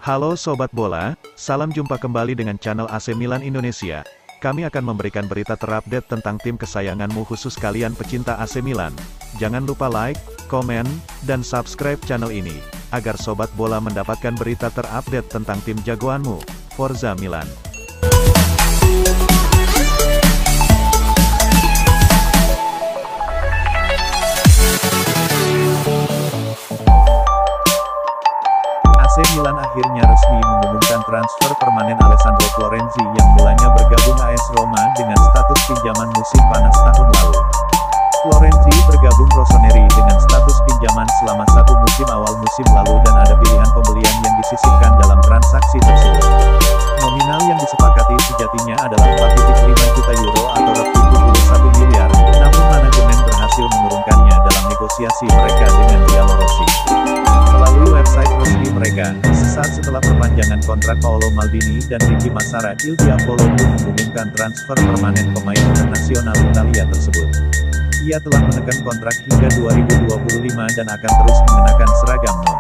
Halo Sobat Bola, salam jumpa kembali dengan channel AC Milan Indonesia. Kami akan memberikan berita terupdate tentang tim kesayanganmu khusus kalian pecinta AC Milan. Jangan lupa like, komen, dan subscribe channel ini, agar Sobat Bola mendapatkan berita terupdate tentang tim jagoanmu, Forza Milan. AC Milan akhirnya resmi mengumumkan transfer permanen Alessandro Florenzi yang mulanya bergabung AS Roma dengan status pinjaman musim panas tahun lalu. Florenzi bergabung Rossoneri dengan status pinjaman selama satu musim awal musim lalu dan ada pilihan pembelian yang disisipkan dalam transaksi tersebut. Nominal yang disepakati sejatinya adalah 4,5 juta euro atau lebih 21 miliar, namun manajemen berhasil menurunkannya dalam negosiasi mereka dengan Giallorossi. Melalui website resmi mereka, sesaat setelah perpanjangan kontrak Paolo Maldini dan Ricky Massara, Il Diavolo pun mengumumkan transfer permanen pemain internasional Italia tersebut. Ia telah menekan kontrak hingga 2025 dan akan terus mengenakan seragam No.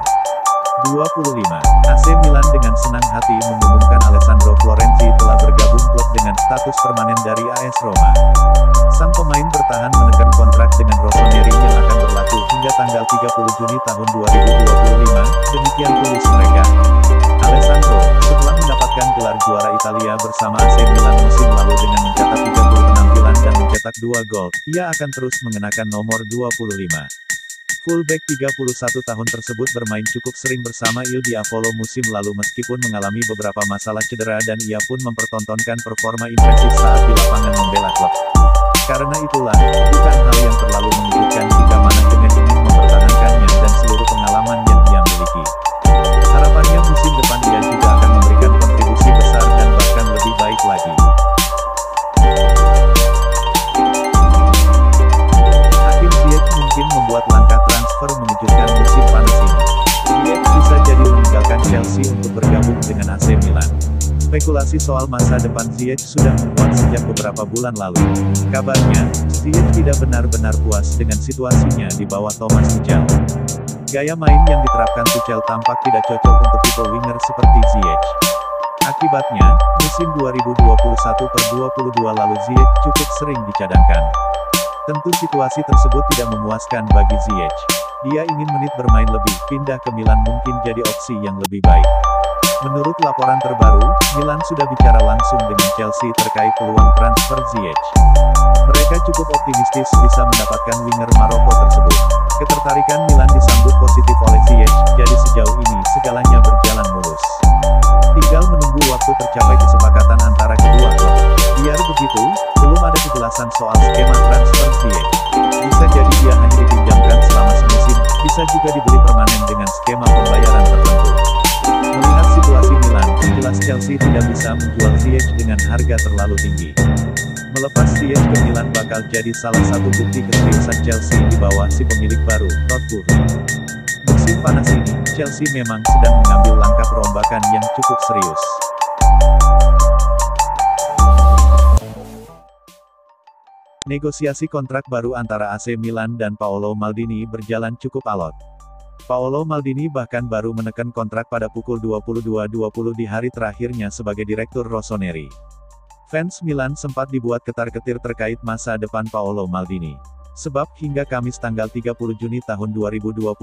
25. AC Milan dengan senang hati mengumumkan Alessandro Florenzi telah bergabung klub dengan status permanen dari AS Roma. Sang pemain bertahan menekan kontrak dengan Rossoneri yang akan berlaku hingga tanggal 30 Juni tahun 2025, demikian tulis mereka. Alessandro, setelah mendapatkan gelar juara Italia bersama AC Milan musim lalu dengan mencetak 30 penampilan dan mencetak 2 gol, ia akan terus mengenakan nomor 25. Fullback 31 tahun tersebut bermain cukup sering bersama Il Diavolo musim lalu meskipun mengalami beberapa masalah cedera dan ia pun mempertontonkan performa impresif saat di lapangan membela klub. Karena itulah, bukan hal yang terlalu mengejutkan jika manajemen ingin mempertahankannya dan seluruh pengalaman yang ia miliki. Harapannya musim depan dia juga akan memberikan kontribusi besar dan bahkan lebih baik lagi. Hakim Ziyech mungkin membuat langkah transfer mengejutkan musim panas ini. Ziyech bisa jadi meninggalkan Chelsea untuk bergabung dengan AC Milan. Spekulasi soal masa depan Ziyech sudah menguat sejak beberapa bulan lalu. Kabarnya, Ziyech tidak benar-benar puas dengan situasinya di bawah Thomas Tuchel. Gaya main yang diterapkan Tuchel tampak tidak cocok untuk tipe winger seperti Ziyech. Akibatnya, musim 2021/22 lalu Ziyech cukup sering dicadangkan. Tentu situasi tersebut tidak memuaskan bagi Ziyech. Dia ingin menit bermain lebih, pindah ke Milan mungkin jadi opsi yang lebih baik. Menurut laporan terbaru, Milan sudah bicara langsung dengan Chelsea terkait peluang transfer Ziyech. Mereka cukup optimistis bisa mendapatkan winger Maroko tersebut. Ketertarikan Milan disambut positif oleh Ziyech, jadi sejauh ini segalanya berjalan mulus. Tinggal menunggu waktu tercapai kesepakatan antara kedua klub. Biar begitu, belum ada kejelasan soal skema transfer Ziyech. Bisa jadi dia hanya dipinjamkan selama semusim, bisa juga dibeli permanen dengan skema pembayaran tertentu. Melihat situasi Milan, jelas Chelsea tidak bisa menjual Ziyech dengan harga terlalu tinggi. Melepas Ziyech ke Milan bakal jadi salah satu bukti keseriusan Chelsea di bawah si pemilik baru, Todd Boehly. Musim panas ini, Chelsea memang sedang mengambil langkah perombakan yang cukup serius. Negosiasi kontrak baru antara AC Milan dan Paolo Maldini berjalan cukup alot. Paolo Maldini bahkan baru menekan kontrak pada pukul 22.20 di hari terakhirnya sebagai direktur Rossoneri. Fans Milan sempat dibuat ketar-ketir terkait masa depan Paolo Maldini. Sebab hingga Kamis tanggal 30 Juni tahun 2022,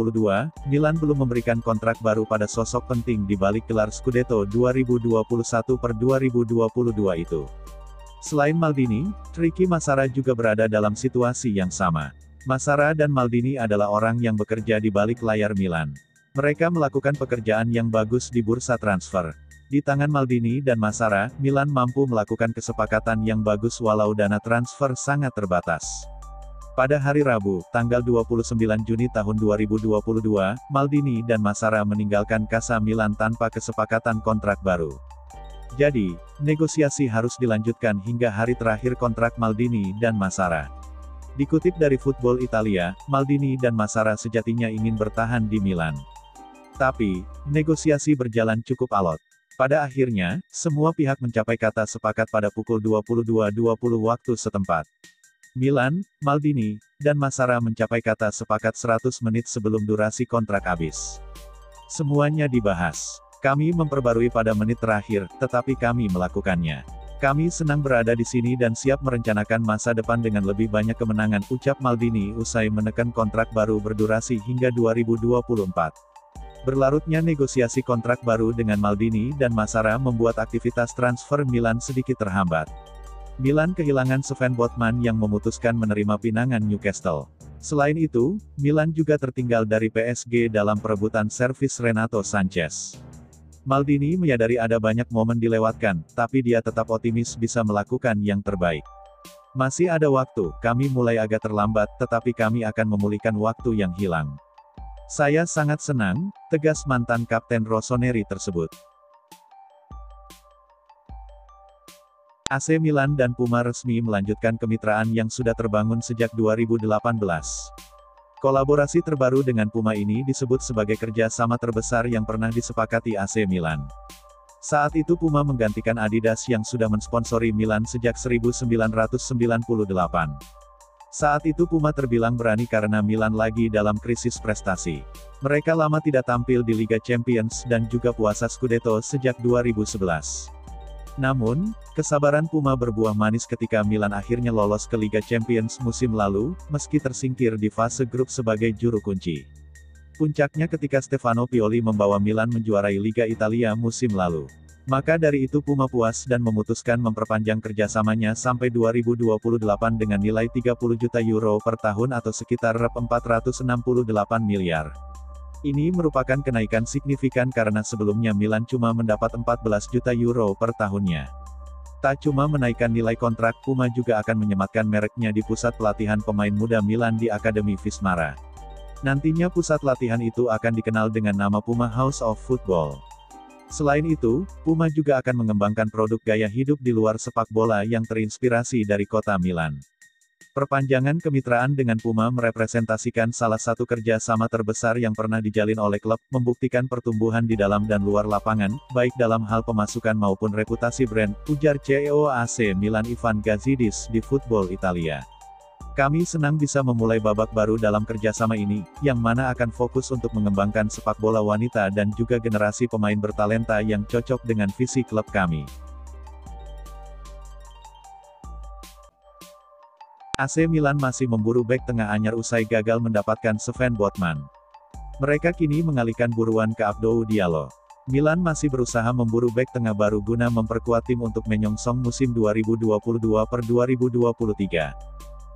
Milan belum memberikan kontrak baru pada sosok penting di balik gelar Scudetto 2021/2022 itu. Selain Maldini, Ricky Massara juga berada dalam situasi yang sama. Massara dan Maldini adalah orang yang bekerja di balik layar Milan. Mereka melakukan pekerjaan yang bagus di bursa transfer. Di tangan Maldini dan Massara, Milan mampu melakukan kesepakatan yang bagus walau dana transfer sangat terbatas. Pada hari Rabu, tanggal 29 Juni tahun 2022, Maldini dan Massara meninggalkan Casa Milan tanpa kesepakatan kontrak baru. Jadi, negosiasi harus dilanjutkan hingga hari terakhir kontrak Maldini dan Massara. Dikutip dari Football Italia, Maldini dan Massara sejatinya ingin bertahan di Milan. Tapi, negosiasi berjalan cukup alot. Pada akhirnya, semua pihak mencapai kata sepakat pada pukul 22.20 waktu setempat. Milan, Maldini, dan Massara mencapai kata sepakat 100 menit sebelum durasi kontrak habis. Semuanya dibahas. Kami memperbarui pada menit terakhir, tetapi kami melakukannya. Kami senang berada di sini dan siap merencanakan masa depan dengan lebih banyak kemenangan, ucap Maldini usai menekan kontrak baru berdurasi hingga 2024. Berlarutnya negosiasi kontrak baru dengan Maldini dan Massara membuat aktivitas transfer Milan sedikit terhambat. Milan kehilangan Sven Botman yang memutuskan menerima pinangan Newcastle. Selain itu, Milan juga tertinggal dari PSG dalam perebutan servis Renato Sanchez. Maldini menyadari ada banyak momen dilewatkan, tapi dia tetap optimis bisa melakukan yang terbaik. Masih ada waktu, kami mulai agak terlambat, tetapi kami akan memulihkan waktu yang hilang. Saya sangat senang, tegas mantan Kapten Rossoneri tersebut. AC Milan dan Puma resmi melanjutkan kemitraan yang sudah terbangun sejak 2018. Kolaborasi terbaru dengan Puma ini disebut sebagai kerja sama terbesar yang pernah disepakati AC Milan. Saat itu Puma menggantikan Adidas yang sudah mensponsori Milan sejak 1998. Saat itu Puma terbilang berani karena Milan lagi dalam krisis prestasi. Mereka lama tidak tampil di Liga Champions dan juga puasa Scudetto sejak 2011. Namun, kesabaran Puma berbuah manis ketika Milan akhirnya lolos ke Liga Champions musim lalu, meski tersingkir di fase grup sebagai juru kunci. Puncaknya ketika Stefano Pioli membawa Milan menjuarai Liga Italia musim lalu. Maka dari itu Puma puas dan memutuskan memperpanjang kerjasamanya sampai 2028 dengan nilai 30 juta euro per tahun atau sekitar 468 miliar. Ini merupakan kenaikan signifikan karena sebelumnya Milan cuma mendapat 14 juta euro per tahunnya. Tak cuma menaikkan nilai kontrak, Puma juga akan menyematkan mereknya di pusat pelatihan pemain muda Milan di Akademi Vismara. Nantinya pusat latihan itu akan dikenal dengan nama Puma House of Football. Selain itu, Puma juga akan mengembangkan produk gaya hidup di luar sepak bola yang terinspirasi dari kota Milan. Perpanjangan kemitraan dengan Puma merepresentasikan salah satu kerja sama terbesar yang pernah dijalin oleh klub, membuktikan pertumbuhan di dalam dan luar lapangan, baik dalam hal pemasukan maupun reputasi brand, ujar CEO AC Milan Ivan Gazidis di Football Italia. Kami senang bisa memulai babak baru dalam kerjasama ini, yang mana akan fokus untuk mengembangkan sepak bola wanita dan juga generasi pemain bertalenta yang cocok dengan visi klub kami. AC Milan masih memburu bek tengah anyar usai gagal mendapatkan Sven Botman. Mereka kini mengalihkan buruan ke Abdou Diallo. Milan masih berusaha memburu bek tengah baru guna memperkuat tim untuk menyongsong musim 2022-2023.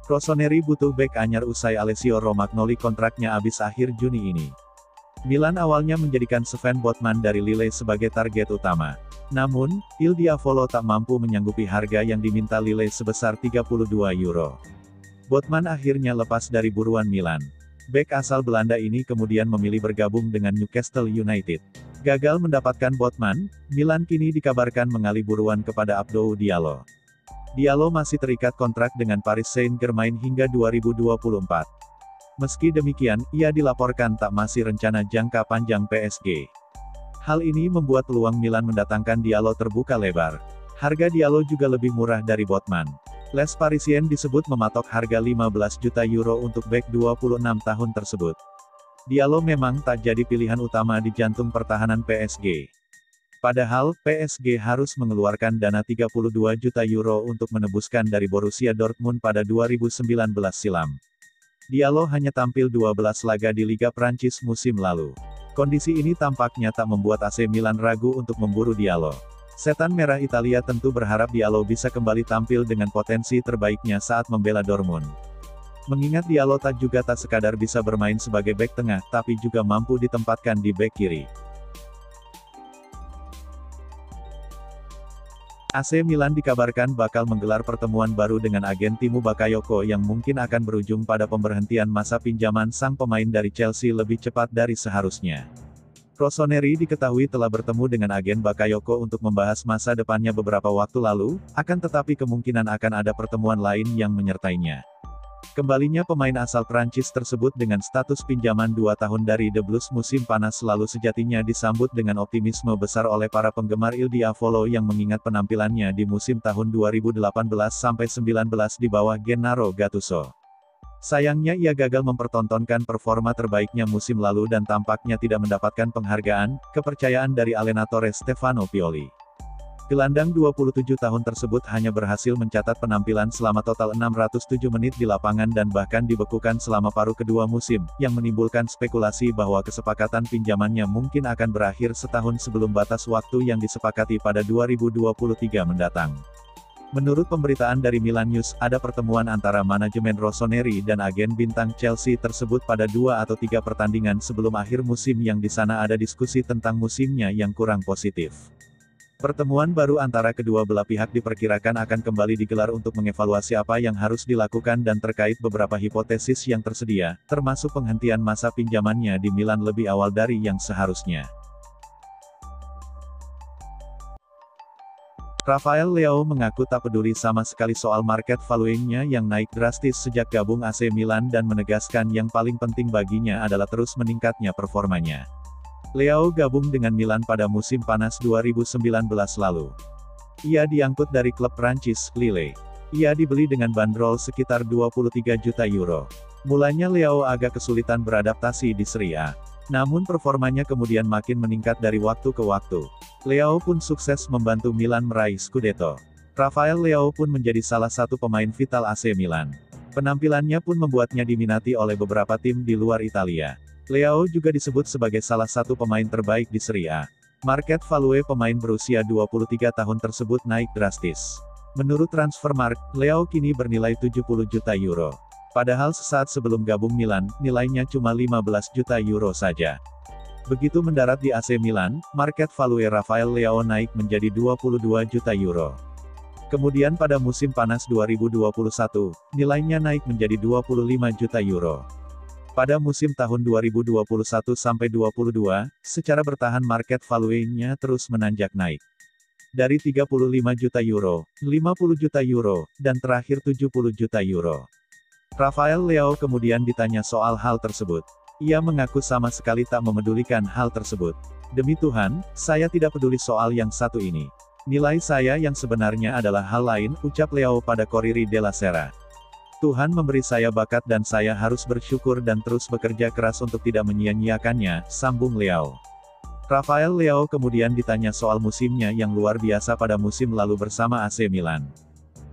Rossoneri butuh bek anyar usai Alessio Romagnoli kontraknya habis akhir Juni ini. Milan awalnya menjadikan Sven Botman dari Lille sebagai target utama. Namun, Il Diavolo tak mampu menyanggupi harga yang diminta Lille sebesar 32 euro. Botman akhirnya lepas dari buruan Milan. Bek asal Belanda ini kemudian memilih bergabung dengan Newcastle United. Gagal mendapatkan Botman, Milan kini dikabarkan mengalih buruan kepada Abdou Diallo. Diallo masih terikat kontrak dengan Paris Saint-Germain hingga 2024. Meski demikian, ia dilaporkan tak masih rencana jangka panjang PSG. Hal ini membuat peluang Milan mendatangkan Diallo terbuka lebar. Harga Diallo juga lebih murah dari Botman. Les Parisiens disebut mematok harga 15 juta euro untuk bek 26 tahun tersebut. Diallo memang tak jadi pilihan utama di jantung pertahanan PSG. Padahal, PSG harus mengeluarkan dana 32 juta euro untuk menebuskan dari Borussia Dortmund pada 2019 silam. Diallo hanya tampil 12 laga di Liga Prancis musim lalu. Kondisi ini tampaknya tak membuat AC Milan ragu untuk memburu Diallo. Setan Merah Italia tentu berharap Diallo bisa kembali tampil dengan potensi terbaiknya saat membela Dortmund. Mengingat Diallo tak sekadar bisa bermain sebagai bek tengah, tapi juga mampu ditempatkan di bek kiri. AC Milan dikabarkan bakal menggelar pertemuan baru dengan agen Timu Bakayoko yang mungkin akan berujung pada pemberhentian masa pinjaman sang pemain dari Chelsea lebih cepat dari seharusnya. Rossoneri diketahui telah bertemu dengan agen Bakayoko untuk membahas masa depannya beberapa waktu lalu, akan tetapi kemungkinan akan ada pertemuan lain yang menyertainya. Kembalinya pemain asal Prancis tersebut dengan status pinjaman 2 tahun dari The Blues musim panas lalu sejatinya disambut dengan optimisme besar oleh para penggemar Il Diavolo yang mengingat penampilannya di musim tahun 2018-19 di bawah Gennaro Gattuso. Sayangnya ia gagal mempertontonkan performa terbaiknya musim lalu dan tampaknya tidak mendapatkan penghargaan, kepercayaan dari allenatore Stefano Pioli. Gelandang 27 tahun tersebut hanya berhasil mencatat penampilan selama total 607 menit di lapangan dan bahkan dibekukan selama paruh kedua musim, yang menimbulkan spekulasi bahwa kesepakatan pinjamannya mungkin akan berakhir setahun sebelum batas waktu yang disepakati pada 2023 mendatang. Menurut pemberitaan dari Milan News, ada pertemuan antara manajemen Rossoneri dan agen bintang Chelsea tersebut pada 2 atau 3 pertandingan sebelum akhir musim yang di sana ada diskusi tentang musimnya yang kurang positif. Pertemuan baru antara kedua belah pihak diperkirakan akan kembali digelar untuk mengevaluasi apa yang harus dilakukan dan terkait beberapa hipotesis yang tersedia, termasuk penghentian masa pinjamannya di Milan lebih awal dari yang seharusnya. Rafael Leao mengaku tak peduli sama sekali soal market value-nya yang naik drastis sejak gabung AC Milan dan menegaskan yang paling penting baginya adalah terus meningkatnya performanya. Leao gabung dengan Milan pada musim panas 2019 lalu. Ia diangkut dari klub Prancis, Lille. Ia dibeli dengan bandrol sekitar 23 juta euro. Mulanya Leao agak kesulitan beradaptasi di Serie A. Namun performanya kemudian makin meningkat dari waktu ke waktu. Leao pun sukses membantu Milan meraih Scudetto. Rafael Leao pun menjadi salah satu pemain vital AC Milan. Penampilannya pun membuatnya diminati oleh beberapa tim di luar Italia. Leao juga disebut sebagai salah satu pemain terbaik di Serie A. Market value pemain berusia 23 tahun tersebut naik drastis. Menurut Transfermarkt, Leao kini bernilai 70 juta euro. Padahal sesaat sebelum gabung Milan, nilainya cuma 15 juta euro saja. Begitu mendarat di AC Milan, market value Rafael Leao naik menjadi 22 juta euro. Kemudian pada musim panas 2021, nilainya naik menjadi 25 juta euro. Pada musim tahun 2021-22, secara bertahan market value-nya terus menanjak naik. Dari 35 juta euro, 50 juta euro, dan terakhir 70 juta euro. Rafael Leao kemudian ditanya soal hal tersebut. Ia mengaku sama sekali tak memedulikan hal tersebut. Demi Tuhan, saya tidak peduli soal yang satu ini. Nilai saya yang sebenarnya adalah hal lain, ucap Leao pada Corriere della Sera. Tuhan memberi saya bakat dan saya harus bersyukur dan terus bekerja keras untuk tidak menyia-nyiakannya, sambung Leao. Rafael Leao kemudian ditanya soal musimnya yang luar biasa pada musim lalu bersama AC Milan.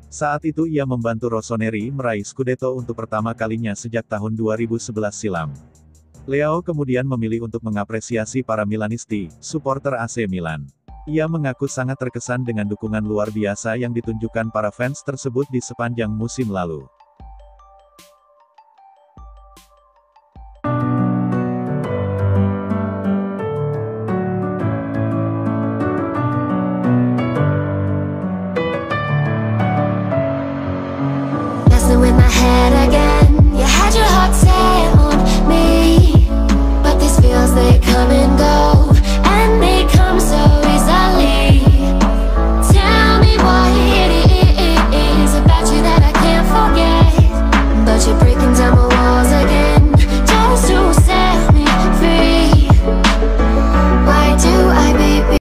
Saat itu ia membantu Rossoneri meraih Scudetto untuk pertama kalinya sejak tahun 2011 silam. Leao kemudian memilih untuk mengapresiasi para Milanisti, supporter AC Milan. Ia mengaku sangat terkesan dengan dukungan luar biasa yang ditunjukkan para fans tersebut di sepanjang musim lalu.